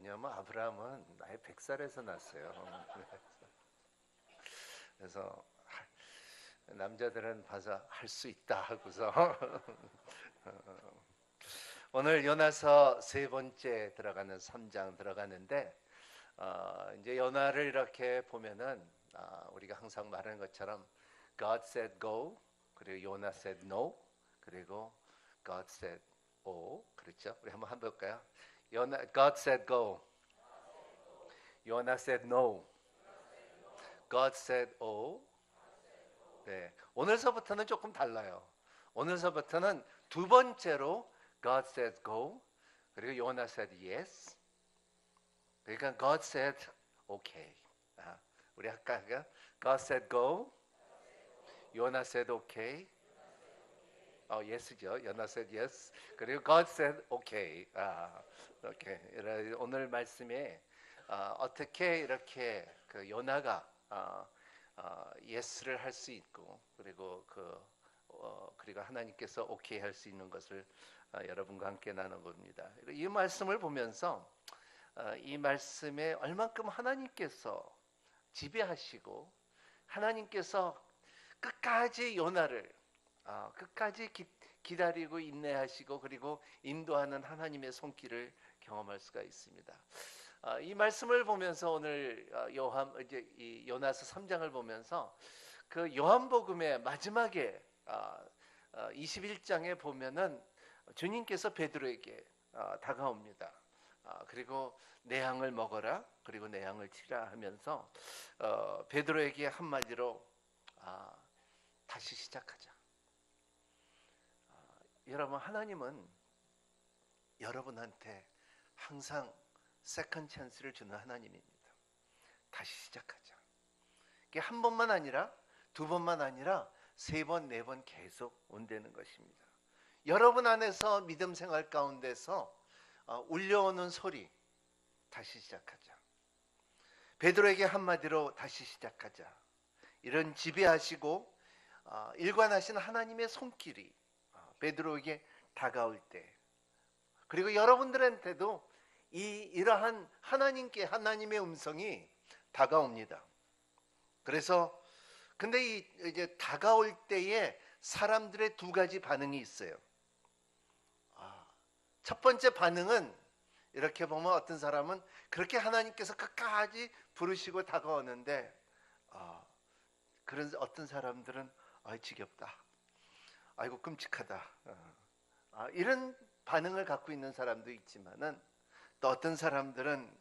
왜냐하면 아브라함은 나이 100살에서 났어요. 그래서 남자들은 봐서 할 수 있다 하고서 오늘 요나서 세 번째 들어가는 3장 들어가는데 이제 요나를 이렇게 보면은 우리가 항상 말하는 것처럼 God said go, 그리고 요나 said no, 그리고 God said o. 그렇죠? 우리 한번 해볼까요? God said go, 요나 said no, God said o. 네, 오늘서부터는 조금 달라요. 오늘서부터는 두 번째로 God said go, 그리고 요나 said yes. 그러니까 God said okay. 우리 아까 God said go, 요나 said okay. yes죠. 요나 said yes. 그리고 God said okay. okay. 오늘 말씀에 어떻게 이렇게 그 요나가 yes를 할 수 있고 그리고 그리고 하나님께서 오케이 할 수 있는 것을 여러분과 함께 나눠봅니다. 이 말씀을 보면서 이 말씀에 얼만큼 하나님께서 지배하시고 하나님께서 끝까지 요나를 끝까지 기다리고 인내하시고 그리고 인도하는 하나님의 손길을 경험할 수가 있습니다. 이 말씀을 보면서 오늘 이제 이 요나서 3장을 보면서 그 요한복음의 마지막에 21장에 보면은 주님께서 베드로에게 다가옵니다. 그리고 내 양을 먹어라, 그리고 내 양을 치라 하면서 베드로에게 한마디로 다시 시작하자. 여러분, 하나님은 여러분한테 항상 세컨 찬스를 주는 하나님입니다. 다시 시작하자. 이게 한 번만 아니라 두 번만 아니라 세 번, 네 번 계속 온다는 것입니다. 여러분 안에서 믿음 생활 가운데서 울려오는 소리, 다시 시작하자. 베드로에게 한마디로 다시 시작하자. 이런 지배하시고 일관하신 하나님의 손길이 베드로에게 다가올 때, 그리고 여러분들한테도 이러한 하나님의 음성이 다가옵니다. 그래서 근데 이제 다가올 때에 사람들의 두 가지 반응이 있어요. 첫 번째 반응은 이렇게 보면 어떤 사람은 그렇게 하나님께서 끝까지 부르시고 다가오는데 그런 어떤 사람들은 지겹다, 아이고 끔찍하다, 이런 반응을 갖고 있는 사람도 있지만은 또 어떤 사람들은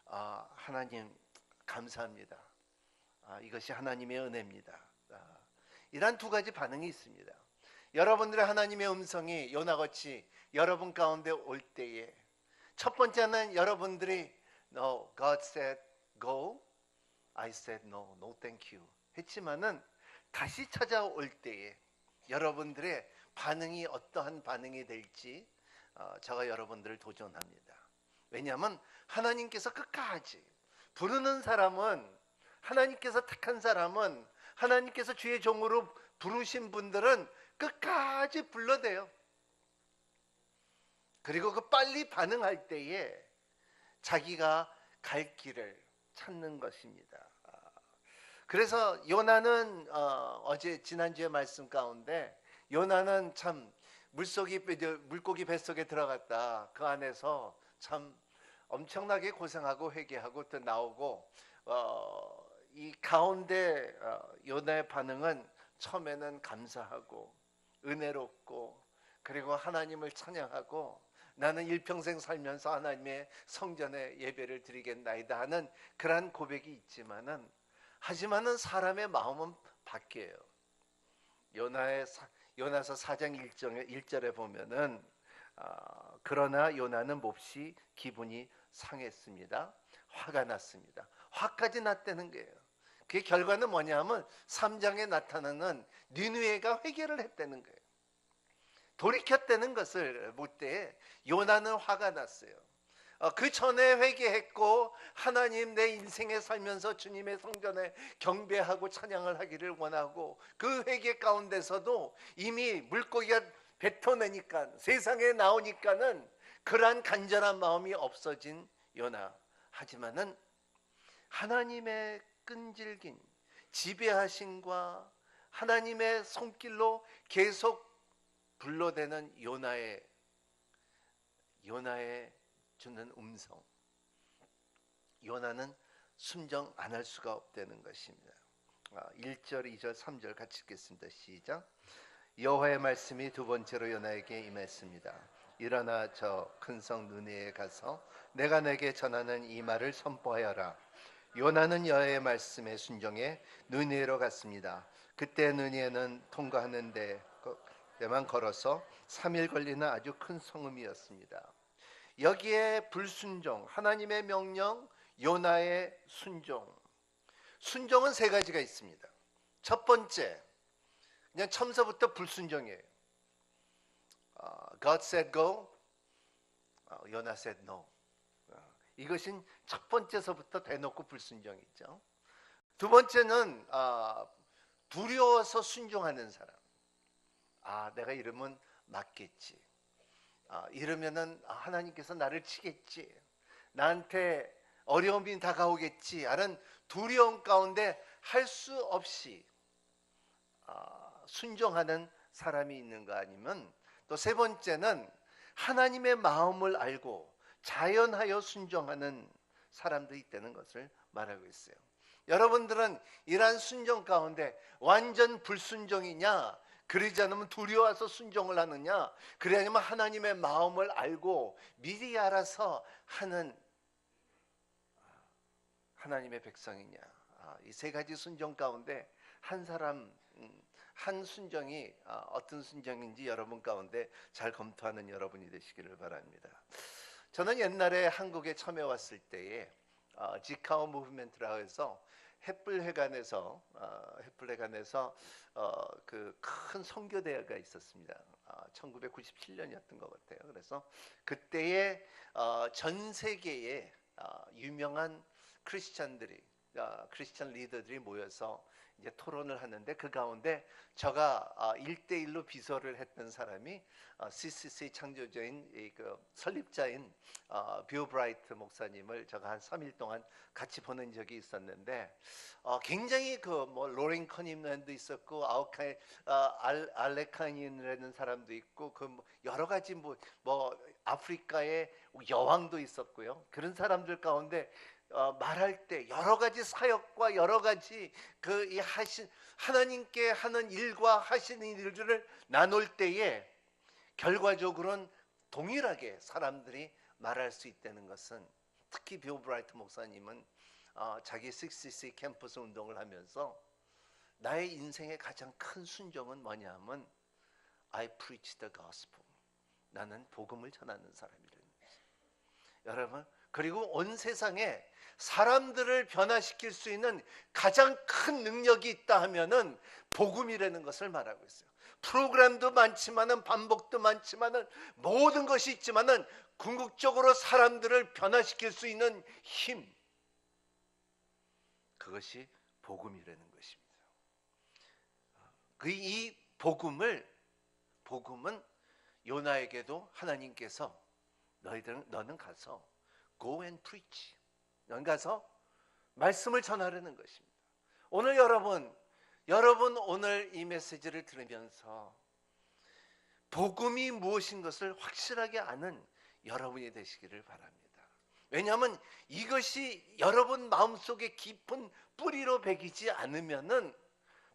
하나님 감사합니다, 이것이 하나님의 은혜입니다, 이런 두 가지 반응이 있습니다. 여러분들의 하나님의 음성이 요나같이 여러분 가운데 올 때에 첫 번째는 여러분들이 No, God said go, I said no, no thank you 했지만은 다시 찾아올 때에 여러분들의 반응이 어떠한 반응이 될지 제가 여러분들을 도전합니다. 왜냐하면 하나님께서 끝까지 부르는 사람은, 하나님께서 택한 사람은, 하나님께서 주의 종으로 부르신 분들은 끝까지 불러대요. 그리고 그 빨리 반응할 때에 자기가 갈 길을 찾는 것입니다. 그래서 요나는 지난주에 말씀 가운데 요나는 참 물고기 뱃속에 들어갔다, 그 안에서 참 엄청나게 고생하고 회개하고 또 나오고 이 가운데 요나의 반응은 처음에는 감사하고 은혜롭고 그리고 하나님을 찬양하고 나는 일평생 살면서 하나님의 성전에 예배를 드리겠나이다 하는 그러한 고백이 있지만은, 하지만은 사람의 마음은 바뀌어요. 요나서 4장 1절에 보면은 그러나 요나는 몹시 기분이 상했습니다. 화가 났습니다. 화까지 났다는 거예요. 그 결과는 뭐냐면 3장에 나타나는 니느웨가 회개를 했다는 거예요. 돌이켰다는 것을 볼 때 요나는 화가 났어요. 그 전에 회개했고 하나님 내 인생에 살면서 주님의 성전에 경배하고 찬양을 하기를 원하고 그 회개 가운데서도 이미 물고기가 뱉어내니까 세상에 나오니까는 그러한 간절한 마음이 없어진 요나. 하지만은 하나님의 끈질긴 지배하심과 하나님의 손길로 계속 불러대는 요나의 주는 음성. 요나는 순종 안 할 수가 없다는 것입니다. 1절, 2절, 3절 같이 읽겠습니다. 시작. 여호와의 말씀이 두 번째로 요나에게 임했습니다. 일어나 저 큰 성 느느웨에 가서 내가 내게 전하는 이 말을 선포하여라. 요나는 여호와의 말씀에 순종해 느느웨로 갔습니다. 그때 느느웨는 통과하는 데만 걸어서 3일 걸리는 아주 큰 성읍이었습니다. 여기에 불순종, 하나님의 명령, 요나의 순종. 순종은 세 가지가 있습니다. 첫 번째, 그냥 처음서부터 불순종이에요. God said go, 요나 said no. 이것이 첫 번째서부터 대놓고 불순종이죠. 두 번째는 두려워서 순종하는 사람. 내가 이러면 맞겠지. 이러면은 하나님께서 나를 치겠지. 나한테 어려움이 다가오겠지. 하는 두려움 가운데 할 수 없이 순종하는 사람이 있는가, 아니면 또 세 번째는 하나님의 마음을 알고 자연하여 순종하는 사람도 있다는 것을 말하고 있어요. 여러분들은 이러한 순종 가운데 완전 불순종이냐, 그러지 않으면 두려워서 순종을 하느냐, 그래 아니면 하나님의 마음을 알고 미리 알아서 하는 하나님의 백성이냐. 이 세 가지 순종 가운데 한 사람, 한 순종이 어떤 순종인지 여러분 가운데 잘 검토하는 여러분이 되시기를 바랍니다. 저는 옛날에 한국에 처음에 왔을 때에 지카오 무브멘트라고 해서 햇불회관에서 그 큰 선교대회가 있었습니다. 1997년이었던 것 같아요. 그래서 그때에 전 세계에 유명한 크리스찬 리더들이 모여서 이제 토론을 하는데, 그 가운데 제가 1대1로 비서를 했던 사람이 CCC 창조자인 설립자인 뷰 브라이트 목사님을 제가 한 3일 동안 같이 보낸 적이 있었는데, 굉장히 로렌 커니맨도 있었고 알레카니라는 사람도 있고 여러 가지 아프리카의 여왕도 있었고요. 그런 사람들 가운데 말할 때 여러 가지 사역과 여러 가지 하나님께 하는 일과 하시는 일들을 나눌 때에 결과적으로는 동일하게 사람들이 말할 수 있다는 것은, 특히 뷰 브라이트 목사님은 자기 66 캠퍼스 운동을 하면서 나의 인생의 가장 큰 순종은 뭐냐 하면 I preach the gospel. 나는 복음을 전하는 사람이라는 거죠. 여러분, 그리고 온 세상에 사람들을 변화시킬 수 있는 가장 큰 능력이 있다 하면은 복음이라는 것을 말하고 있어요. 프로그램도 많지만은, 반복도 많지만은, 모든 것이 있지만은 궁극적으로 사람들을 변화시킬 수 있는 힘, 그것이 복음이라는 것입니다. 이 복음은 요나에게도 하나님께서 너는 가서 go and preach, 너는 가서 말씀을 전하려는 것입니다. 오늘 여러분 오늘 이 메시지를 들으면서 복음이 무엇인 것을 확실하게 아는 여러분이 되시기를 바랍니다. 왜냐하면 이것이 여러분 마음속에 깊은 뿌리로 배기지 않으면은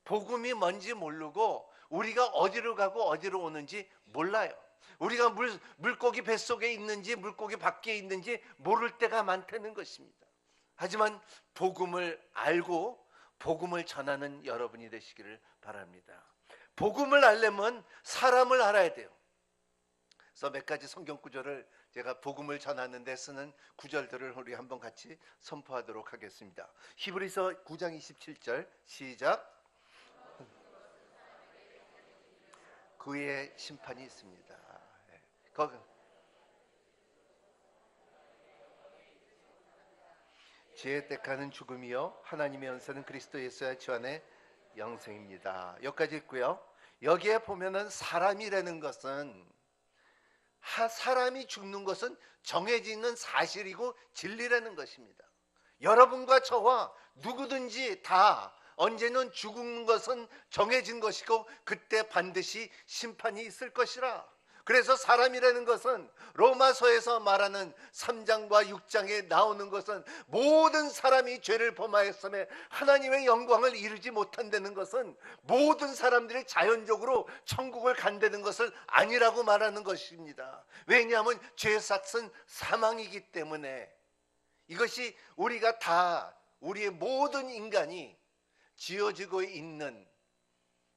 복음이 뭔지 모르고 우리가 어디로 가고 어디로 오는지 몰라요. 우리가 물고기 뱃속에 있는지 물고기 밖에 있는지 모를 때가 많다는 것입니다. 하지만 복음을 알고 복음을 전하는 여러분이 되시기를 바랍니다. 복음을 알려면 사람을 알아야 돼요. 그래서 몇 가지 성경 구절을 제가 복음을 전하는 데 쓰는 구절들을 우리 한번 같이 선포하도록 하겠습니다. 히브리서 9장 27절 시작. 그의 심판이 있습니다. 지혜 택하는 죽음이요 하나님의 연세는 그리스도 예수의 주 안에 영생입니다. 여기까지 있고요. 여기에 보면은 사람이라는 것은 사람이 죽는 것은 정해지는 사실이고 진리라는 것입니다. 여러분과 저와 누구든지 다 언제는 죽는 것은 정해진 것이고 그때 반드시 심판이 있을 것이라. 그래서 사람이라는 것은 로마서에서 말하는 3장과 6장에 나오는 것은 모든 사람이 죄를 범하였음에 하나님의 영광을 이루지 못한다는 것은 모든 사람들이 자연적으로 천국을 간다는 것을 아니라고 말하는 것입니다. 왜냐하면 죄의 삭은 사망이기 때문에 이것이 우리가 다 우리의 모든 인간이 지어지고 있는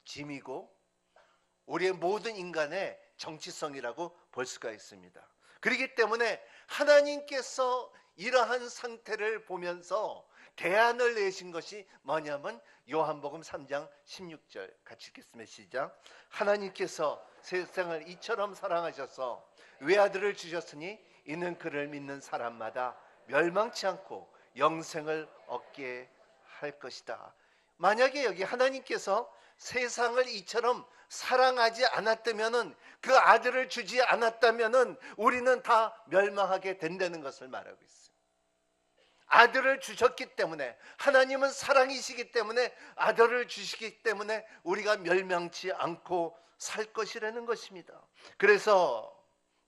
짐이고 우리의 모든 인간의 정치성이라고 볼 수가 있습니다. 그렇기 때문에 하나님께서 이러한 상태를 보면서 대안을 내신 것이 뭐냐면 요한복음 3장 16절 같이 읽겠습니다. 시작. 하나님께서 세상을 이처럼 사랑하셔서 외아들을 주셨으니 이는 그를 믿는 사람마다 멸망치 않고 영생을 얻게 할 것이다. 만약에 여기 하나님께서 세상을 이처럼 사랑하지 않았다면은 그 아들을 주지 않았다면은 우리는 다 멸망하게 된다는 것을 말하고 있어요. 아들을 주셨기 때문에 하나님은 사랑이시기 때문에 아들을 주시기 때문에 우리가 멸망치 않고 살 것이라는 것입니다. 그래서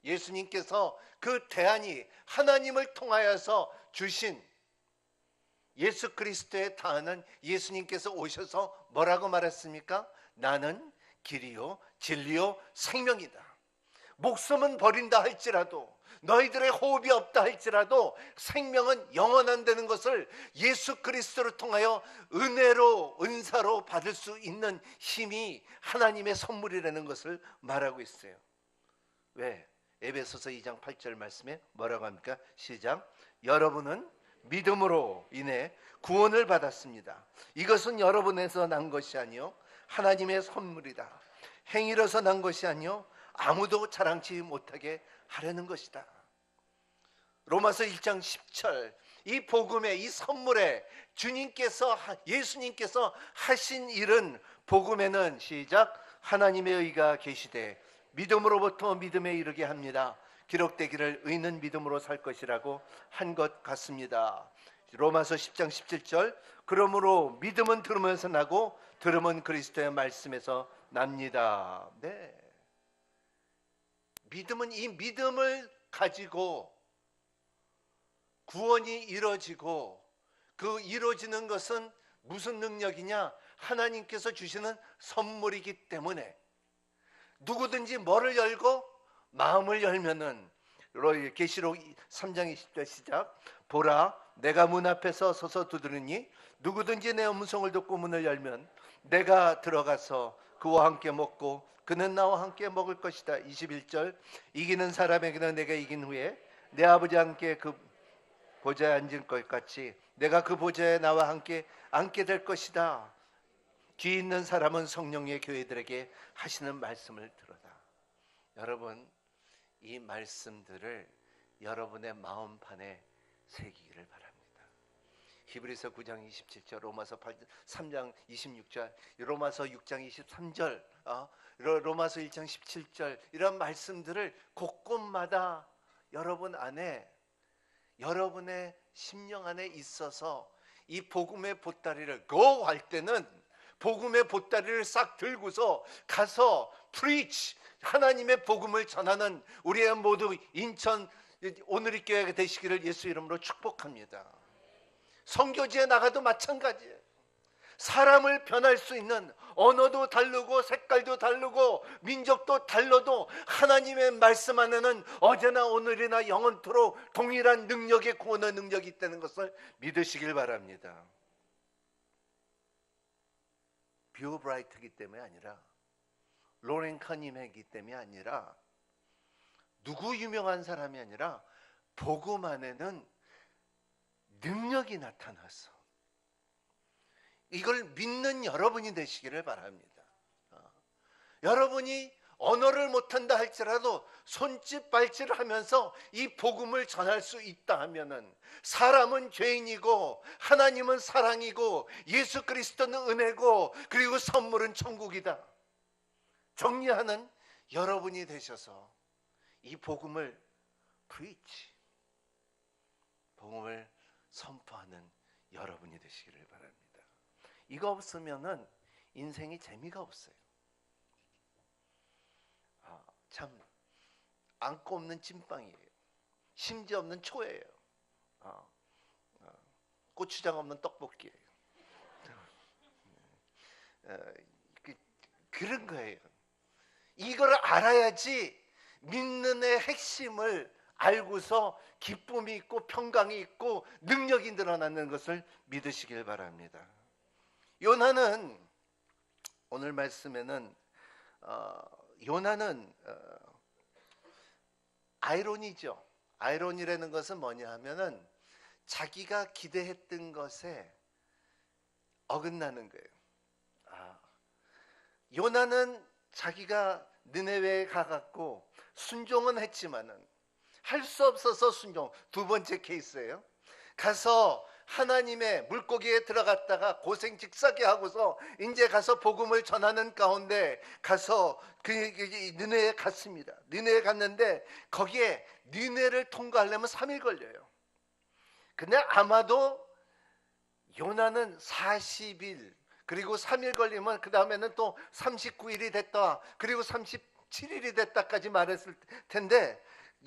예수님께서 그 대안이 하나님을 통하여서 주신 예수 그리스도의 다하는 예수님께서 오셔서 뭐라고 말했습니까? 나는 길이요 진리요 생명이다. 목숨은 버린다 할지라도 너희들의 호흡이 없다 할지라도 생명은 영원한다는 것을 예수 그리스도를 통하여 은혜로 은사로 받을 수 있는 힘이 하나님의 선물이라는 것을 말하고 있어요. 왜? 에베소서 2장 8절 말씀에 뭐라고 합니까? 시작. 여러분은 믿음으로 인해 구원을 받았습니다. 이것은 여러분에서 난 것이 아니요 하나님의 선물이다. 행위로서 난 것이 아니요 아무도 자랑치 못하게 하려는 것이다. 로마서 1장 10절 이 복음에 이 선물에 예수님께서 하신 일은 복음에는 시작 하나님의 의가 계시되 믿음으로부터 믿음에 이르게 합니다. 기록되기를 의는 믿음으로 살 것이라고 한 것 같습니다. 로마서 10장 17절 그러므로 믿음은 들으면서 나고 들음은 그리스도의 말씀에서 납니다. 네. 믿음은 이 믿음을 가지고 구원이 이루어지고 그 이루어지는 것은 무슨 능력이냐? 하나님께서 주시는 선물이기 때문에 누구든지 뭐를 열고 마음을 열면은 계시록 3장 20절 시작 보라 내가 문 앞에서 서서 두드리니 누구든지 내 음성을 듣고 문을 열면 내가 들어가서 그와 함께 먹고 그는 나와 함께 먹을 것이다. 21절 이기는 사람에게는 내가 이긴 후에 내 아버지 함께 그 보좌에 앉을 것 같이 내가 그 보좌에 나와 함께 앉게 될 것이다. 귀 있는 사람은 성령의 교회들에게 하시는 말씀을 들어라. 여러분 이 말씀들을 여러분의 마음판에 새기기를 바랍니다. 히브리서 9장 27절 로마서 3장 26절 로마서 6장 23절 로마서 1장 17절 이런 말씀들을 곳곳마다 여러분 안에 여러분의 심령 안에 있어서 이 복음의 보따리를 go 할 때는 복음의 보따리를 싹 들고서 가서 preach 하나님의 복음을 전하는 우리의 모두 인천 오늘의 교회가 되시기를 예수 이름으로 축복합니다. 선교지에 나가도 마찬가지예요. 사람을 변할 수 있는 언어도 다르고 색깔도 다르고 민족도 달라도 하나님의 말씀 안에는 어제나 오늘이나 영원토록 동일한 능력의 구원의 능력이 있다는 것을 믿으시길 바랍니다. 뷰 브라이트이기 때문에 아니라 로렌 커님이기 때문이 아니라 누구 유명한 사람이 아니라 복음 안에는 능력이 나타났어. 이걸 믿는 여러분이 되시기를 바랍니다. 여러분이 언어를 못한다 할지라도 손짓 발짓을 하면서 이 복음을 전할 수 있다 하면은 사람은 죄인이고 하나님은 사랑이고 예수 그리스도는 은혜고 그리고 선물은 천국이다 정리하는 여러분이 되셔서 이 복음을 preach, 복음을 선포하는 여러분이 되시기를 바랍니다. 이거 없으면은 인생이 재미가 없어요. 참 안고 없는 찐빵이에요. 심지 없는 초예요. 고추장 없는 떡볶이예요. 그런 거예요. 이걸 알아야지 믿는 의 핵심을 알고서 기쁨이 있고 평강이 있고 능력이 늘어나는 것을 믿으시길 바랍니다. 요나는 오늘 말씀에는 요나는 아이러니죠. 아이러니라는 것은 뭐냐 하면은 자기가 기대했던 것에 어긋나는 거예요. 요나는 자기가 느네웨에 가갖고 순종은 했지만은 할 수 없어서 순종. 두 번째 케이스예요. 가서 하나님의 물고기에 들어갔다가 고생 직사게 하고서 이제 가서 복음을 전하는 가운데 가서 느네에 갔습니다. 느네에 갔는데 거기에 느네를 통과하려면 3일 걸려요. 근데 아마도 요나는 40일 그리고 3일 걸리면 그 다음에는 또 39일이 됐다 그리고 37일이 됐다까지 말했을 텐데,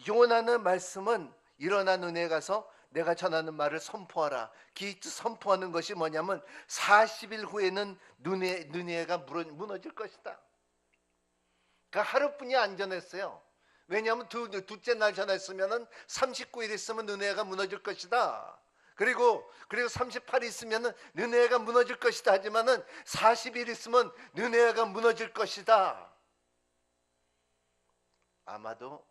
요나는 말씀은 일어나 느네에 가서 내가 전하는 말을 선포하라. 선포하는 것이 뭐냐면 40일 후에는 느네가 무너질 것이다. 그러니까 하루뿐이 안 전했어요. 왜냐하면 둘째 날 전했으면 39일 있으면 느네가 무너질 것이다. 그리고 38일 있으면 느네가 무너질 것이다 하지만은 40일 있으면 느네가 무너질 것이다. 아마도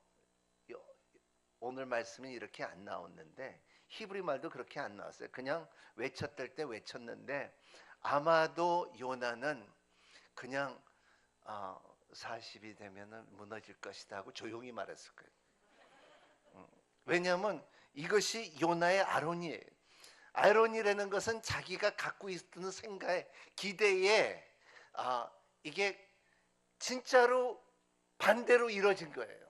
오늘 말씀이 이렇게 안 나왔는데 히브리 말도 그렇게 안 나왔어요. 그냥 외쳤을 때 외쳤는데 아마도 요나는 그냥 40이 되면은 무너질 것이다 하고 조용히 말했을 거예요. 왜냐하면 이것이 요나의 아론이에요. 아론이라는 것은 자기가 갖고 있던 생각에 기대에 이게 진짜로 반대로 이루어진 거예요.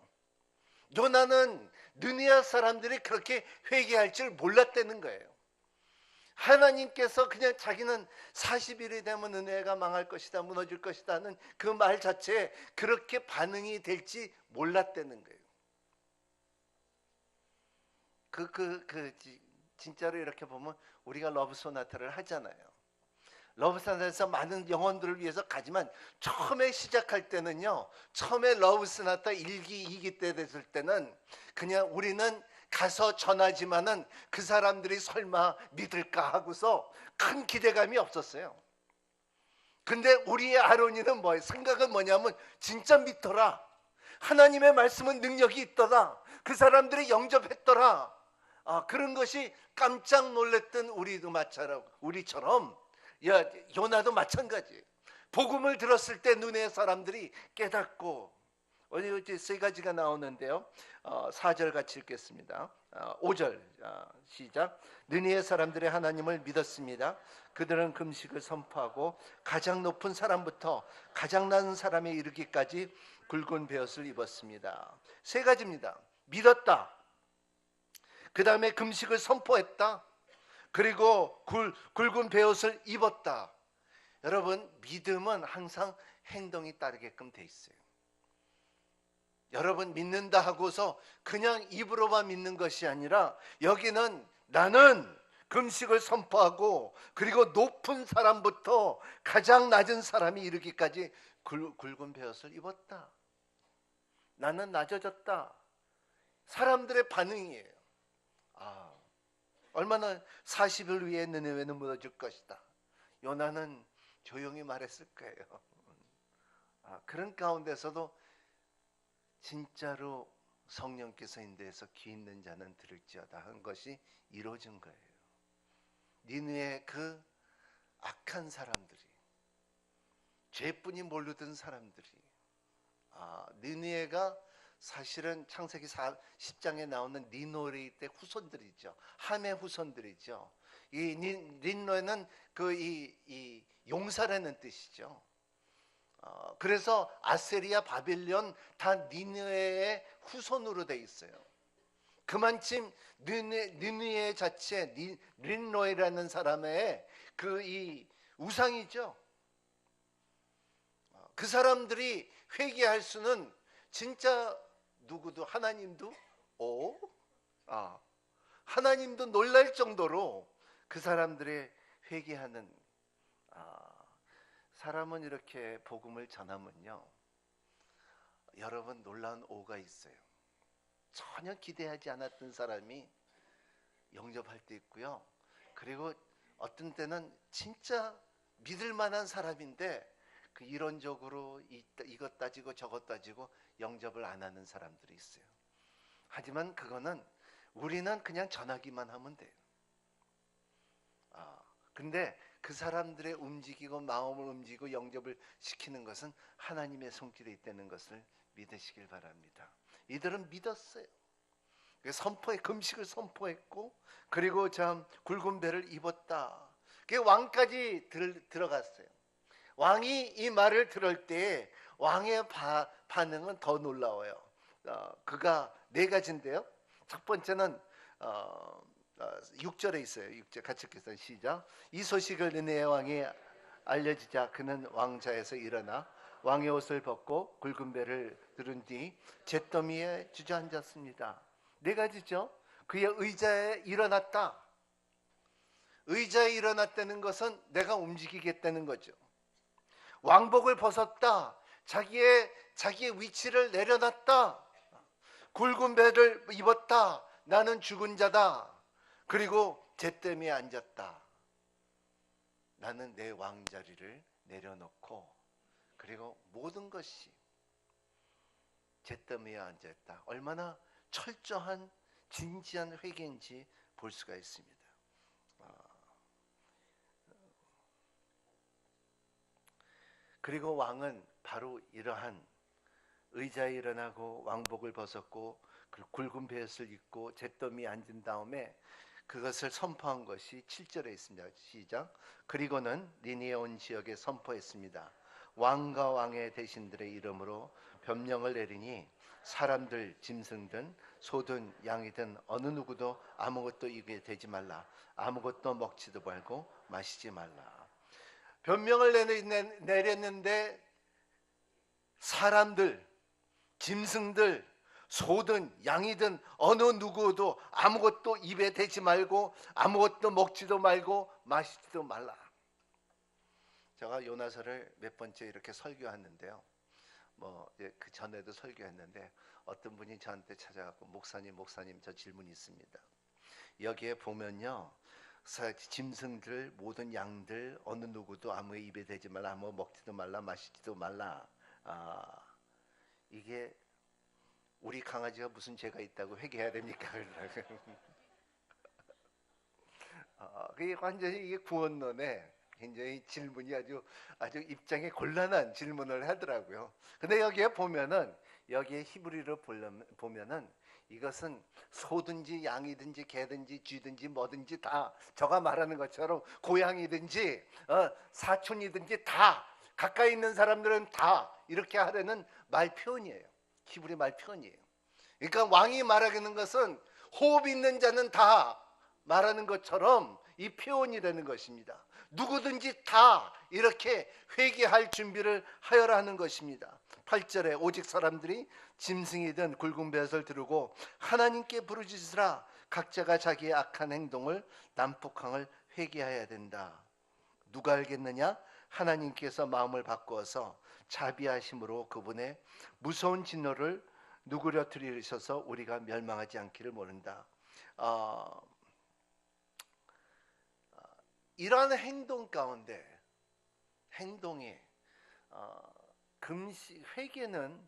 요나는 느니아 사람들이 그렇게 회개할 줄 몰랐다는 거예요. 하나님께서 그냥 자기는 40일이 되면 느니아가 망할 것이다, 무너질 것이다 하는 그 말 자체에 그렇게 반응이 될지 몰랐다는 거예요. 진짜로 이렇게 보면 우리가 러브 소나타를 하잖아요. 러브 소나타에서 많은 영혼들을 위해서 가지만 처음에 시작할 때는요, 처음에 러브 소나타 1기, 2기 때 됐을 때는 그냥 우리는 가서 전하지만은 그 사람들이 설마 믿을까 하고서 큰 기대감이 없었어요. 근데 우리의 아론이는 생각은 뭐냐면 진짜 믿더라. 하나님의 말씀은 능력이 있더라. 그 사람들이 영접했더라. 그런 것이 깜짝 놀랐던 우리처럼 요나도 마찬가지. 복음을 들었을 때 눈의 사람들이 깨닫고, 어디 세 가지가 나오는데요. 4절 같이 읽겠습니다. 5절 시작. 느니의 사람들이 하나님을 믿었습니다. 그들은 금식을 선포하고 가장 높은 사람부터 가장 낮은 사람에 이르기까지 굵은 베옷을 입었습니다. 세 가지입니다. 믿었다. 그 다음에 금식을 선포했다. 그리고 굵은 베옷을 입었다. 여러분, 믿음은 항상 행동이 따르게끔 돼 있어요. 여러분, 믿는다 하고서 그냥 입으로만 믿는 것이 아니라 여기는 나는 금식을 선포하고 그리고 높은 사람부터 가장 낮은 사람이 이르기까지 굵은 베옷을 입었다. 나는 낮아졌다. 사람들의 반응이에요. 얼마나 40일 위에 느네웨는 무너질 것이다. 요나는 조용히 말했을 거예요. 그런 가운데서도 진짜로 성령께서 인도해서 귀 있는 자는 들을지어다 한 것이 이루어진 거예요. 니느의 그 악한 사람들이, 죄뿐이 모르던 사람들이, 니느가 사실은 창세기 10장에 나오는 니노리 때 후손들이죠. 함의 후손들이죠. 이 니노는 이 용사라는 뜻이죠. 그래서 아세리아, 바빌론 다 니느웨의 후손으로 돼 있어요. 그만큼 니느웨 자체 린노이라는 사람의 그 이 우상이죠. 그 사람들이 회개할 수는 진짜 누구도 하나님도 하나님도 놀랄 정도로 그 사람들의 회개하는 사람은 이렇게 복음을 전하면요, 여러분 놀라운 오가 있어요. 전혀 기대하지 않았던 사람이 영접할 때 있고요. 그리고 어떤 때는 진짜 믿을 만한 사람인데 그 이론적으로 이것 따지고 저것 따지고 영접을 안 하는 사람들이 있어요. 하지만 그거는 우리는 그냥 전하기만 하면 돼요. 근데 그 사람들의 움직이고 마음을 움직이고 영접을 시키는 것은 하나님의 손길에 있다는 것을 믿으시길 바랍니다. 이들은 믿었어요. 금식을 선포했고, 그리고 참 굵은 배를 입었다. 왕까지 들어갔어요. 왕이 이 말을 들을 때 왕의 반응은 더 놀라워요. 그가 네 가지인데요. 첫 번째는 6절에 있어요. 6절 같이 읽겠습니다. 시작. 이 소식을 느헤미야 왕이 알려지자 그는 왕자에서 일어나 왕의 옷을 벗고 굵은 배를 들은 뒤 잿더미에 주저앉았습니다. 네 가지죠. 그의 의자에 일어났다. 의자에 일어났다는 것은 내가 움직이겠다는 거죠. 왕복을 벗었다. 자기의 위치를 내려놨다. 굵은 배를 입었다. 나는 죽은 자다. 그리고 잿더미에 앉았다. 나는 내 왕자리를 내려놓고, 그리고 모든 것이 잿더미에 앉았다. 얼마나 철저한 진지한 회개인지 볼 수가 있습니다. 그리고 왕은 바로 이러한 의자에 일어나고 왕복을 벗었고 굵은 베옷을 입고 잿더미에 앉은 다음에 그것을 선포한 것이 7절에 있습니다. 시작. 그리고는 니느웨 온 지역에 선포했습니다. 왕과 왕의 대신들의 이름으로 변명을 내리니 사람들, 짐승든 소든 양이든 어느 누구도 아무것도 입에 대지 말라. 아무것도 먹지도 말고 마시지 말라. 변명을 내렸는데 사람들, 짐승들, 소든 양이든 어느 누구도 아무것도 입에 대지 말고 아무것도 먹지도 말고 마시지도 말라. 제가 요나서를 몇 번째 이렇게 설교했는데요. 그 전에도 설교했는데 어떤 분이 저한테 찾아가고 목사님 저 질문이 있습니다. 여기에 보면요, 짐승들 모든 양들 어느 누구도 아무 입에 대지 말라, 아무 먹지도 말라, 마시지도 말라. 이게 우리 강아지가 무슨 죄가 있다고 회개해야 됩니까? 그게 완전히 이게 구원론에 굉장히 질문이 아주 입장이 곤란한 질문을 하더라고요. 근데 여기에 보면은 여기에 히브리로 보면은 이것은 소든지 양이든지 개든지 쥐든지 뭐든지 다 저가 말하는 것처럼 고양이든지 사촌이든지 다 가까이 있는 사람들은 다 이렇게 하려는 말 표현이에요. 히브리 말 표현이에요. 그러니까 왕이 말하는 것은 호흡 있는 자는 다 말하는 것처럼 이 표현이라는 것입니다. 누구든지 다 이렇게 회개할 준비를 하여라 하는 것입니다. 8절에 오직 사람들이 짐승이든 굵은 벼슬 들고 하나님께 부르짖으라. 각자가 자기의 악한 행동을 난폭함을 회개해야 된다. 누가 알겠느냐? 하나님께서 마음을 바꾸어서 자비하심으로 그분의 무서운 진노를 누그러뜨리셔서 우리가 멸망하지 않기를 모른다. 이러한 행동 가운데 행동이 금식 회개는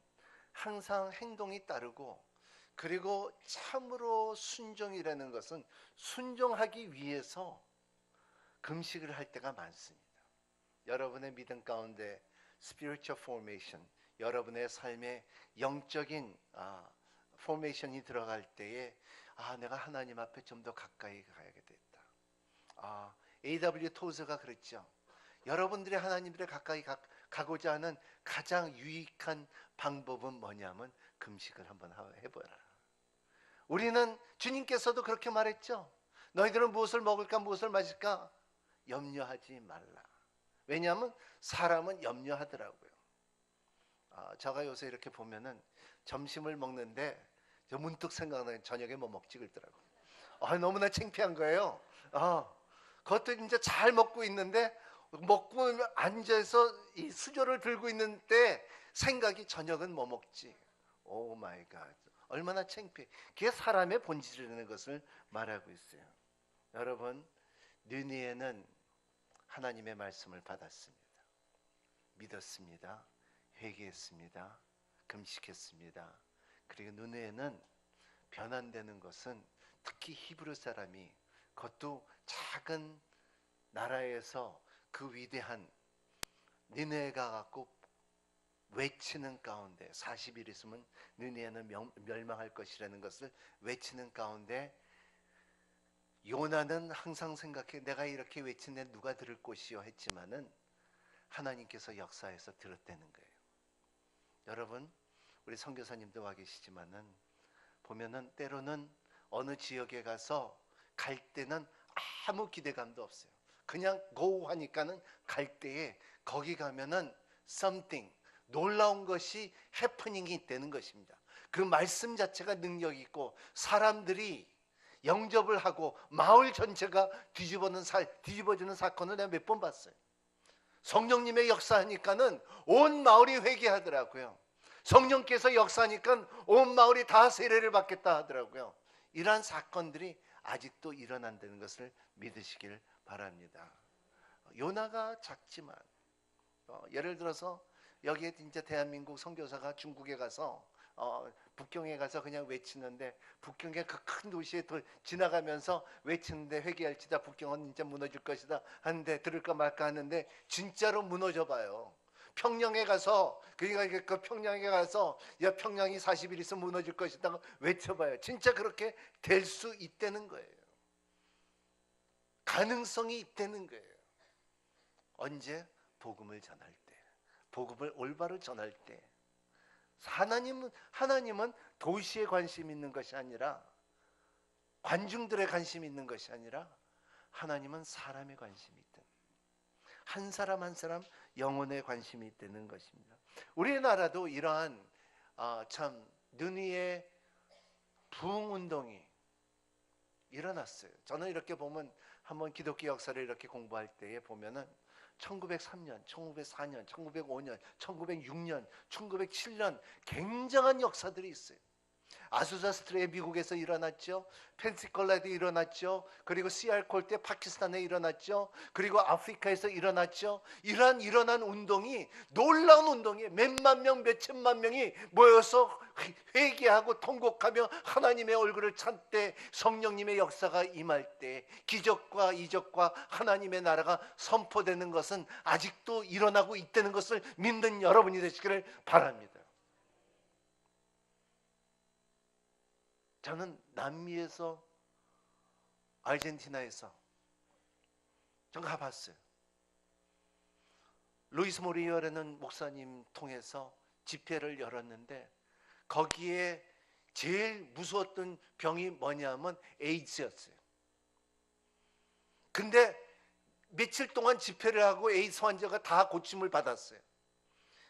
항상 행동이 따르고, 그리고 참으로 순종이라는 것은 순종하기 위해서 금식을 할 때가 많습니다. 여러분의 믿음 가운데 spiritual formation, 여러분의 삶에 영적인 포메이션이 들어갈 때에 내가 하나님 앞에 좀 더 가까이 가야겠다. A.W. 토즈가 그랬죠. 여러분들이 하나님들의 가까이 가고자 하는 가장 유익한 방법은 뭐냐면 금식을 한번 해보라. 우리는 주님께서도 그렇게 말했죠. 너희들은 무엇을 먹을까 무엇을 마실까 염려하지 말라. 왜냐하면 사람은 염려하더라고요. 제가 요새 이렇게 보면은 점심을 먹는데 저 문득 생각나는 저녁에 뭐 먹지 그러더라고요. 너무나 창피한 거예요. 그것도 이제 잘 먹고 있는데 먹고 앉아서 이 수저를 들고 있는 때 생각이 저녁은 뭐 먹지. 오 마이 갓. 얼마나 창피해. 그게 사람의 본질이라는 것을 말하고 있어요. 여러분, 느니에는 하나님의 말씀을 받았습니다. 믿었습니다. 회개했습니다. 금식했습니다. 그리고 느니에는 변환되는 것은 특히 히브리 사람이 그것도 작은 나라에서 그 위대한 니네가 갖고 외치는 가운데 40일 있으면 느니에는 멸망할 것이라는 것을 외치는 가운데 요나는 항상 생각해 내가 이렇게 외치는데 누가 들을 것이요 했지만은 하나님께서 역사에서 들었다는 거예요. 여러분, 우리 선교사님도 와 계시지만은 보면은 때로는 어느 지역에 가서 갈 때는 아무 기대감도 없어요. 그냥 go 하니까는 갈 때에 거기 가면은 something 놀라운 것이 해프닝이 있다는 것입니다. 그 말씀 자체가 능력이 있고 사람들이 영접을 하고 마을 전체가 뒤집어지는 사건을 내가 몇 번 봤어요. 성령님의 역사하니까는 온 마을이 회개하더라고요. 성령께서 역사하니까 온 마을이 다 세례를 받겠다 하더라고요. 이러한 사건들이 아직도 일어난다는 것을 믿으시길 바랍니다. 요나가 작지만 예를 들어서 여기에 이제 대한민국 선교사가 중국에 가서 북경에 가서 그냥 외치는데 북경의 그 큰 도시에 지나가면서 외치는데 회개할지다 북경은 진짜 무너질 것이다 하는데 들을까 말까 하는데 진짜로 무너져 봐요. 평양에 가서 그러니까 그 평양에 가서 야 평양이 40일 있으면 무너질 것이다 외쳐봐요. 진짜 그렇게 될 수 있다는 거예요. 가능성이 있다는 거예요. 언제? 복음을 전할 때, 복음을 올바로 전할 때. 하나님은 도시에 관심 있는 것이 아니라 관중들의 관심이 있는 것이 아니라 하나님은 사람에 관심이 있다. 한 사람 한 사람 영혼에 관심이 있다는 것입니다. 우리나라도 이러한 참 능의의 부흥운동이 일어났어요. 저는 이렇게 보면 한번 기독교 역사를 이렇게 공부할 때에 보면은 1903년, 1904년, 1905년, 1906년, 1907년 굉장한 역사들이 있어요. 아수자 스트레이 미국에서 일어났죠. 펜시콜라도 일어났죠. 그리고 CR 콜 때 파키스탄에 일어났죠. 그리고 아프리카에서 일어났죠. 일어난 운동이 놀라운 운동이에요. 몇만 명, 몇천만 명이 모여서 회개하고 통곡하며 하나님의 얼굴을 찾되 성령님의 역사가 임할 때 기적과 이적과 하나님의 나라가 선포되는 것은 아직도 일어나고 있다는 것을 믿는 여러분이 되시기를 바랍니다. 저는 남미에서 아르헨티나에서 전 가봤어요. 루이스 모리어라는 목사님 통해서 집회를 열었는데 거기에 제일 무서웠던 병이 뭐냐면 에이즈였어요. 근데 며칠 동안 집회를 하고 에이즈 환자가 다 고침을 받았어요.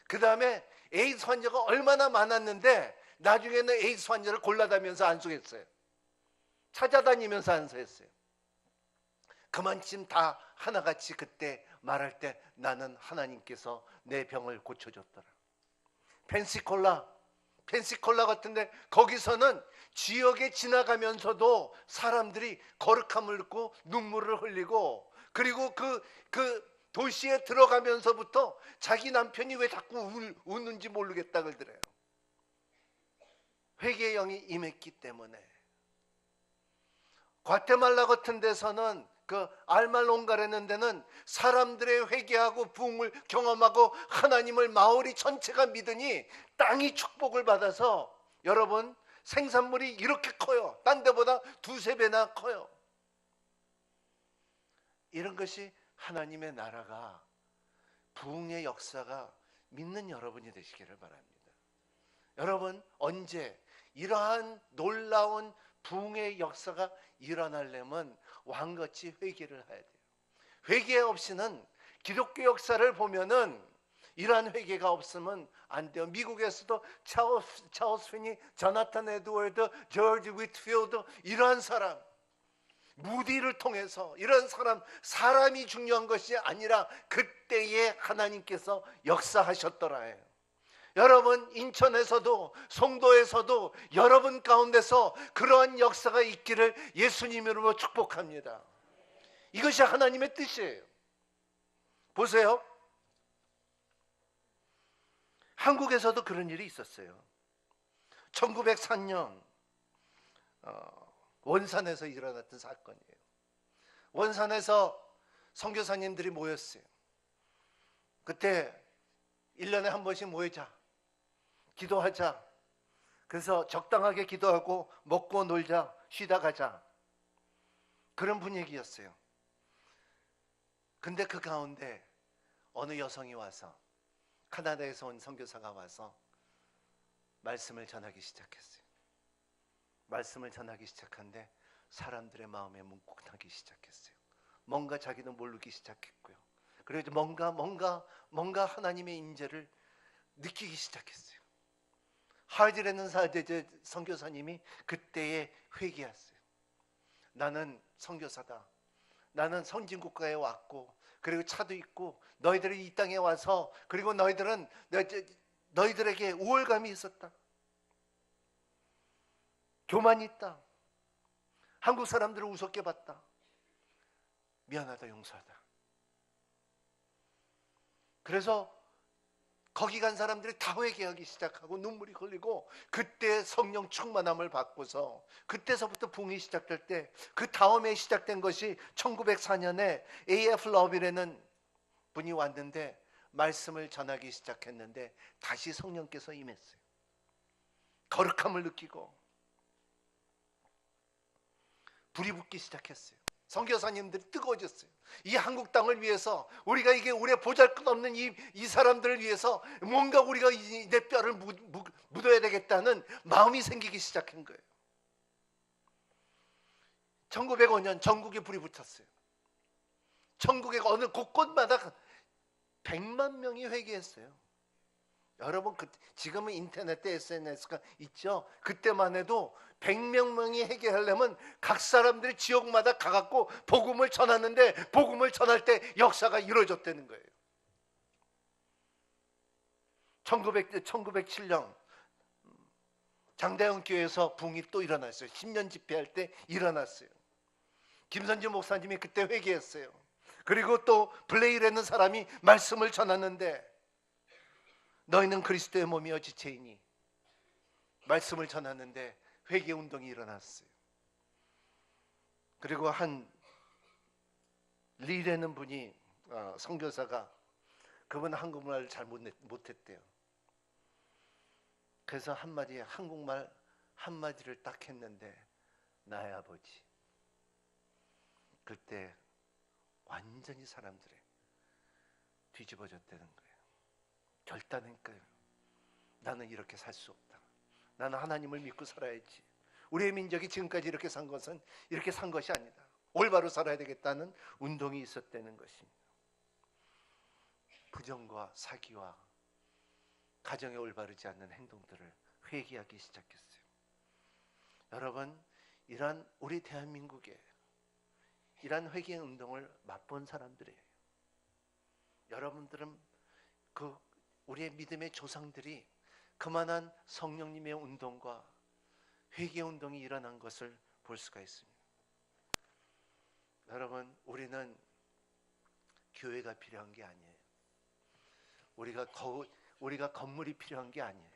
그 다음에 에이즈 환자가 얼마나 많았는데 나중에는 에이즈 환자를 골라다니면서 안수했어요. 찾아다니면서 안수했어요. 그만큼 다 하나같이 그때 말할 때 나는 하나님께서 내 병을 고쳐줬더라. 펜시콜라 같은데 거기서는 지역에 지나가면서도 사람들이 거룩함을 듣고 눈물을 흘리고 그리고 그 도시에 들어가면서부터 자기 남편이 왜 자꾸 우는지 모르겠다 그러더래요. 회개의 영이 임했기 때문에. 과테말라 같은 데서는 그 알말롱가라는 데는 사람들의 회개하고 부흥을 경험하고 하나님을 마을이 전체가 믿으니 땅이 축복을 받아서 여러분 생산물이 이렇게 커요. 딴 데보다 두세 배나 커요. 이런 것이 하나님의 나라가 부흥의 역사가 믿는 여러분이 되시기를 바랍니다. 여러분, 언제 이러한 놀라운 부흥의 역사가 일어나려면 왕같이 회개를 해야 돼요. 회개 없이는, 기독교 역사를 보면은 이러한 회개가 없으면 안 돼요. 미국에서도 찰스 피니, 조나탄 에드워드, 조지 위트필드, 이러한 사람, 무디를 통해서 이런 사람이 중요한 것이 아니라 그때에 하나님께서 역사하셨더라예요. 여러분, 인천에서도, 송도에서도 여러분 가운데서 그러한 역사가 있기를 예수님으로 축복합니다. 이것이 하나님의 뜻이에요. 보세요. 한국에서도 그런 일이 있었어요. 1904년 원산에서 일어났던 사건이에요. 원산에서 선교사님들이 모였어요. 그때 1년에 한 번씩 모이자, 기도하자. 그래서 적당하게 기도하고 먹고 놀자, 쉬다 가자, 그런 분위기였어요. 근데 그 가운데 어느 여성이 와서, 카나다에서 온 선교사가 와서 말씀을 전하기 시작했어요. 말씀을 전하기 시작한데 사람들의 마음에 뭉클하기 시작했어요. 뭔가 자기는 모르기 시작했고요. 그래서 뭔가 하나님의 인재를 느끼기 시작했어요. 하디라는 선교사님이 그때에 회개했어요. 나는 선교사다. 나는 선진국가에 왔고, 그리고 차도 있고, 너희들이 이 땅에 와서, 그리고 너희들에게 우월감이 있었다. 교만이 있다. 한국 사람들을 우습게 봤다. 미안하다, 용서하다. 그래서 거기 간 사람들이 다 회개하기 시작하고 눈물이 흘리고, 그때 성령 충만함을 받고서 그때서부터 부흥이 시작될 때, 그 다음에 시작된 것이 1904년에 A.F. 러빌이라는 분이 왔는데 말씀을 전하기 시작했는데 다시 성령께서 임했어요. 거룩함을 느끼고 불이 붙기 시작했어요. 선교사님들이 뜨거워졌어요. 이 한국 땅을 위해서, 우리가 이게 우리의 보잘것없는 이 사람들을 위해서 뭔가 우리가 내 뼈를 묻어야 되겠다는 마음이 생기기 시작한 거예요. 1905년 전국에 불이 붙었어요. 전국의 어느 곳곳마다 100만 명이 회개했어요. 여러분, 지금은 인터넷, SNS가 있죠. 그때만 해도 100명이 회개하려면 각 사람들이 지역마다 가갖고 복음을 전하는데, 복음을 전할 때 역사가 이루어졌다는 거예요. 1907년 장대현 교회에서 부흥이 또 일어났어요. 10년 집회할 때 일어났어요. 김선지 목사님이 그때 회개했어요. 그리고 또 블레이라는 사람이 말씀을 전하는데, 너희는 그리스도의 몸이여 지체이니, 말씀을 전하는데 회개 운동이 일어났어요. 그리고 한 리라는 분이, 선교사가, 그분은 한국말을 잘 못했대요. 그래서 한국말 한마디를 딱 했는데, 나의 아버지. 그때 완전히 사람들이 뒤집어졌다는 거예요. 결단했어요. 나는 이렇게 살 수 없다. 나는 하나님을 믿고 살아야지. 우리의 민족이 지금까지 이렇게 산 것이 아니다. 올바로 살아야 되겠다는 운동이 있었다는 것입니다. 부정과 사기와 가정에 올바르지 않는 행동들을 회개하기 시작했어요. 여러분, 이러한 우리 대한민국에 이러한 회개 운동을 맛본 사람들이에요. 여러분들은 우리의 믿음의 조상들이 그만한 성령님의 운동과 회개 운동이 일어난 것을 볼 수가 있습니다. 여러분, 우리는 교회가 필요한 게 아니에요. 우리가 건물이 필요한 게 아니에요.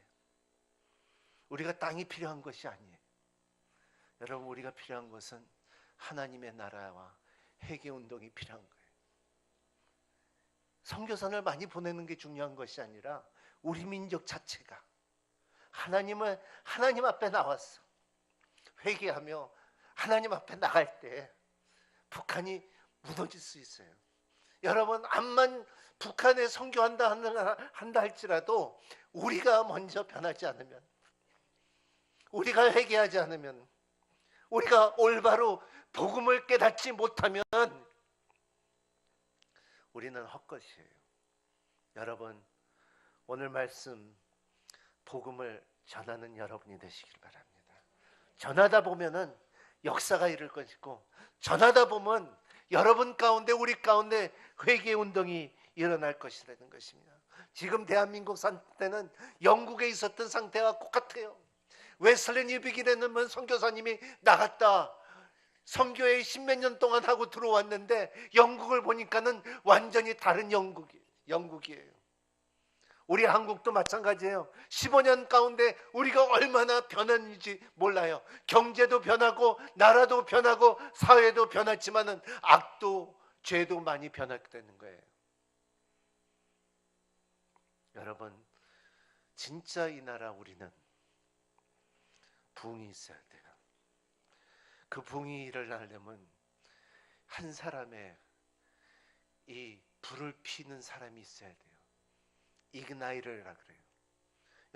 우리가 땅이 필요한 것이 아니에요. 여러분, 우리가 필요한 것은 하나님의 나라와 회개 운동이 필요한 거예요. 선교사를 많이 보내는 게 중요한 것이 아니라 우리 민족 자체가 하나님 앞에 나왔어. 회개하며 하나님 앞에 나갈 때 북한이 무너질 수 있어요. 여러분, 암만 북한에 선교한다 한다 할지라도 우리가 먼저 변하지 않으면, 우리가 회개하지 않으면, 우리가 올바로 복음을 깨닫지 못하면 우리는 헛것이에요. 여러분, 오늘 말씀 복음을 전하는 여러분이 되시길 바랍니다. 전하다 보면은 역사가 일을 것이고, 전하다 보면 여러분 가운데, 우리 가운데 회개 운동이 일어날 것이라는 것입니다. 지금 대한민국 상태는 영국에 있었던 상태와 똑같아요. 웨슬리 뉴비기라는 선교사님이 나갔다 선교에 10몇 년 동안 하고 들어왔는데 영국을 보니까는 완전히 다른 영국이에요. 우리 한국도 마찬가지예요. 15년 가운데 우리가 얼마나 변했는지 몰라요. 경제도 변하고 나라도 변하고 사회도 변했지만은 악도 죄도 많이 변하게 되는 거예요. 여러분, 진짜 이 나라 우리는 부흥이 있어야 돼요. 그 부흥이 일어나려면 한 사람의 이 불을 피는 사람이 있어야 돼요. 이그나이터라 그래요.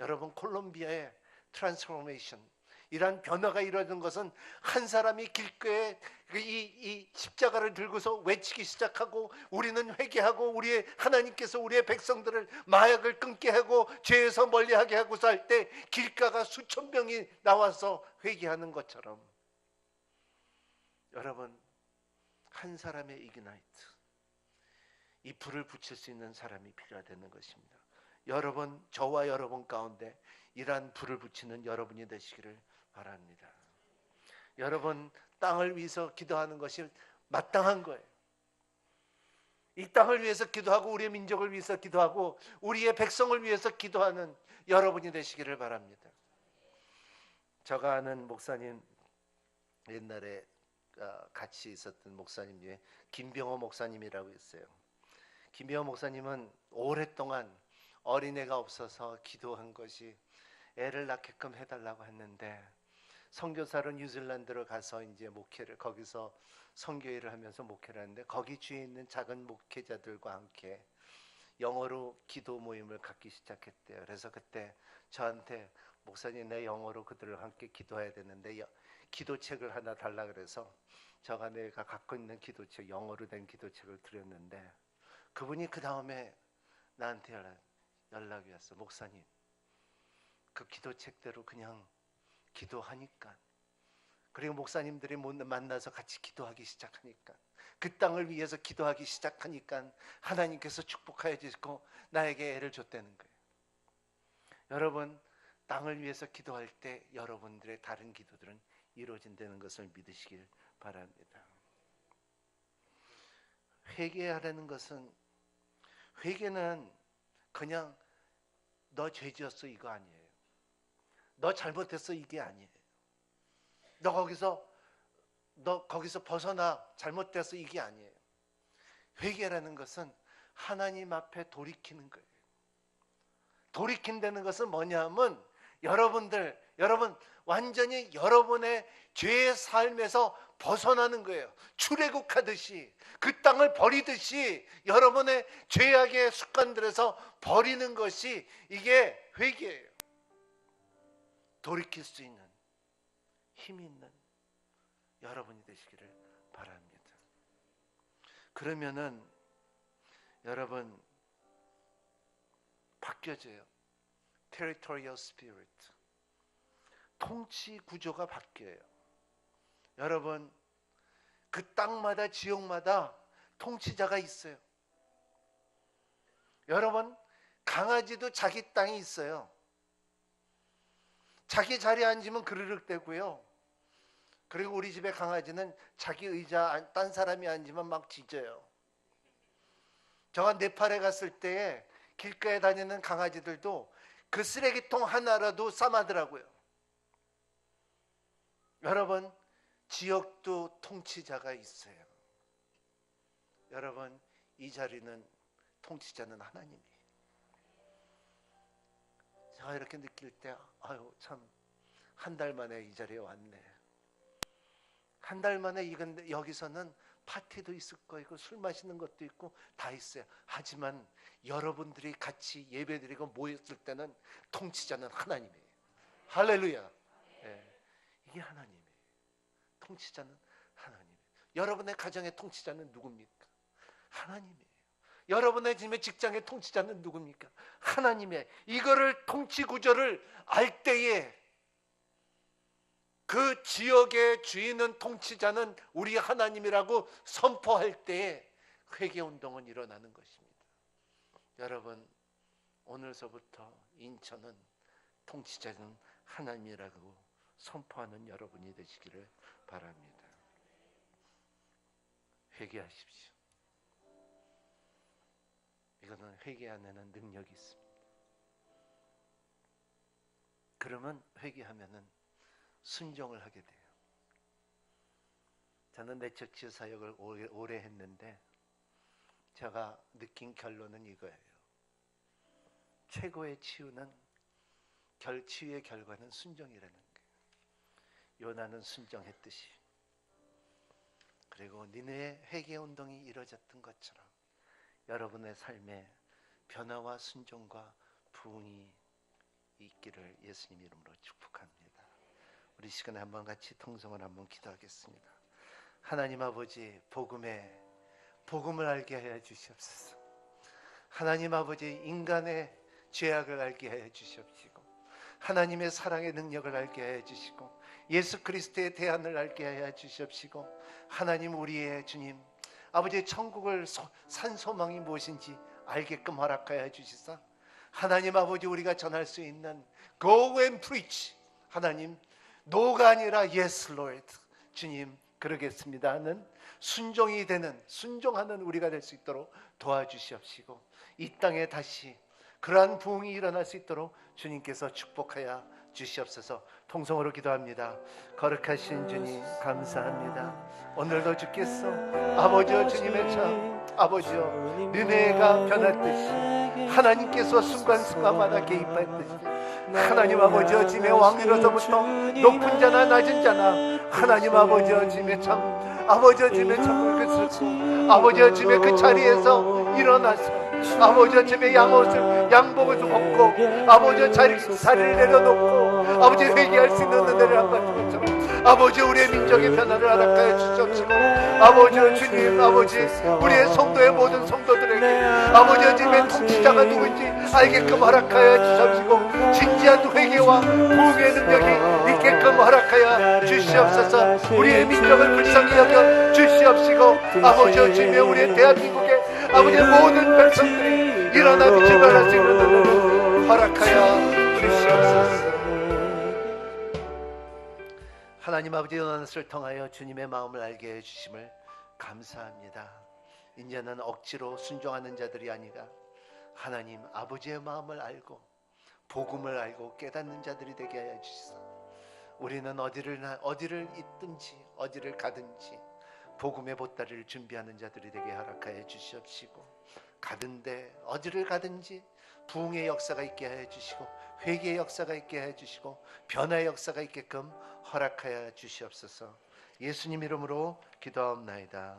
여러분, 콜롬비아의 트랜스포메이션, 이러한 변화가 이루어진 것은 한 사람이 길거리에 이 십자가를 들고서 외치기 시작하고, 우리는 회개하고 우리의 하나님께서 우리의 백성들을 마약을 끊게 하고 죄에서 멀리하게 하고서 할 때 길가가 수천 명이 나와서 회개하는 것처럼, 여러분, 한 사람의 이그나이트, 이 불을 붙일 수 있는 사람이 필요하다는 것입니다. 여러분, 저와 여러분 가운데 이러한 불을 붙이는 여러분이 되시기를 바랍니다. 여러분, 땅을 위해서 기도하는 것이 마땅한 거예요. 이 땅을 위해서 기도하고 우리의 민족을 위해서 기도하고 우리의 백성을 위해서 기도하는 여러분이 되시기를 바랍니다. 제가 아는 목사님, 옛날에 같이 있었던 목사님 중에 김병호 목사님이라고 있어요. 김병호 목사님은 오랫동안 어린애가 없어서 기도한 것이 애를 낳게끔 해달라고 했는데, 선교사로 뉴질랜드로 가서 이제 목회를, 거기서 선교회를 하면서 목회를 하는데, 거기 주위에 있는 작은 목회자들과 함께 영어로 기도 모임을 갖기 시작했대요. 그래서 그때 저한테, 목사님, 내 영어로 그들과 함께 기도해야 되는데 기도책을 하나 달라 그래서 내가 갖고 있는 기도책, 영어로 된 기도책을 드렸는데, 그분이 그 다음에 나한테 연락이 왔어. 목사님, 그 기도책대로 그냥 기도하니까, 그리고 목사님들이 만나서 같이 기도하기 시작하니까, 그 땅을 위해서 기도하기 시작하니까 하나님께서 축복하여 주시고 나에게 애를 줬다는 거예요. 여러분, 땅을 위해서 기도할 때 여러분들의 다른 기도들은 이루어진다는 것을 믿으시길 바랍니다. 회개하라는 것은, 회개는 그냥 너 죄 지었어 이거 아니에요. 너 잘못했어 이게 아니에요. 너 거기서 벗어나, 잘못됐어 이게 아니에요. 회개라는 것은 하나님 앞에 돌이키는 거예요. 돌이킨다는 것은 뭐냐면, 여러분 완전히 여러분의 죄의 삶에서 벗어나는 거예요. 출애굽하듯이, 그 땅을 버리듯이 여러분의 죄악의 습관들에서 버리는 것이, 이게 회개예요. 돌이킬 수 있는 힘이 있는 여러분이 되시기를 바랍니다. 그러면은 여러분 바뀌어져요. Territorial Spirit, 통치 구조가 바뀌어요. 여러분, 그 땅마다, 지역마다 통치자가 있어요. 여러분, 강아지도 자기 땅이 있어요. 자기 자리에 앉으면 그르륵대고요. 그리고 우리 집의 강아지는 자기 의자 딴 사람이 앉으면 막 짖어요. 제가 네팔에 갔을 때 길가에 다니는 강아지들도 그 쓰레기통 하나라도 싸마더라고요. 여러분, 지역도 통치자가 있어요. 여러분, 이 자리는, 통치자는 하나님이에요. 제가 이렇게 느낄 때, 참, 한 달 만에 이 자리에 왔네. 한 달 만에 여기서는 파티도 있을 거고 술 마시는 것도 있고 다 있어요. 하지만 여러분들이 같이 예배드리고 모였을 때는 통치자는 하나님이에요. 할렐루야. 예, 이게 하나님이에요. 통치자는 하나님이에요. 여러분의 가정의 통치자는 누굽니까? 하나님이에요. 여러분의 집의 직장의 통치자는 누굽니까? 하나님의. 이거를 통치 구조를 알 때에 그 지역의 주인은 통치자는 우리 하나님이라고 선포할 때에 회개운동은 일어나는 것입니다. 여러분, 오늘서부터 인천은 통치자는 하나님이라고 선포하는 여러분이 되시기를 바랍니다. 회개하십시오. 이거는 회개 안에는 능력이 있습니다. 그러면 회개하면은 순종을 하게 돼요. 저는 내적 치유 사역을 오래 했는데 제가 느낀 결론은 이거예요. 최고의 치유는 치유의 결과는 순종이라는 거예요. 요나는 순종했듯이, 그리고 니네의 회개 운동이 이루어졌던 것처럼 여러분의 삶에 변화와 순종과 부흥이 있기를 예수님 이름으로 축복합니다. 우리 시간에 한번 같이 통성을 한번 기도하겠습니다. 하나님 아버지, 복음을 알게 하여 주시옵소서. 하나님 아버지, 인간의 죄악을 알게 하여 주시옵시고, 하나님의 사랑의 능력을 알게 하여 주시고, 예수 그리스도의 대안을 알게 하여 주시옵시고, 하나님 우리의 주님 아버지, 천국을 산 소망이 무엇인지 알게끔 허락하여 주시사, 하나님 아버지, 우리가 전할 수 있는 Go and preach, 하나님 노가 아니라 Yes Lord, 주님 그러겠습니다 하는 순종하는 우리가 될 수 있도록 도와주시옵시고, 이 땅에 다시 그러한 부흥이 일어날 수 있도록 주님께서 축복하여 주시옵소서. 통성으로 기도합니다. 거룩하신 주님 감사합니다. 오늘도 주께서 아버지여 주님의 참 아버지여 너네가 변했듯이 하나님께서 순간순간마다 개입했듯이 하나님 아버지여 주님의 왕위로서부터 높은 자나 낮은 자나 하나님 아버지여 주님의 참 아버지여 주님의 참을 그슬고 아버지여 주님의 그 자리에서 일어나서 아버지여 주님의 양복을 벗고 아버지여 자리를 내려놓고 아버지 회개할 수 있는 은혜를 한번 주옵소서. 아버지 우리의 민족의 변화를 허락하여 주시옵시고, 아버지여 주님 아버지 우리의 성도의 모든 성도들에게 아버지여 주님의 통치자가 누구인지 알게끔 허락하여 주시옵시고, 진지한 회개와 부흥의 능력이 있게끔 허락하여 주시옵소서. 우리의 민족을 불쌍히 여겨 주시옵시고, 아버지여 주님의 우리의 대한민국의 아버지의 모든 백성들이 일어나 빛을 발할 수 있는 은혜를 허락하여 주시옵소서. 하나님 아버지, 요나스를 통하여 주님의 마음을 알게 해주심을 감사합니다. 이제는 억지로 순종하는 자들이 아니라 하나님 아버지의 마음을 알고 복음을 알고 깨닫는 자들이 되게 하여 주시소. 우리는 어디를 있든지 어디를 가든지 복음의 보따리를 준비하는 자들이 되게 허락하여 주시옵시고, 가든데 어디를 가든지 부흥의 역사가 있게 하여 주시고, 회개의 역사가 있게 하여 주시고, 변화의 역사가 있게끔 허락하여 주시옵소서. 예수님 이름으로 기도하옵나이다.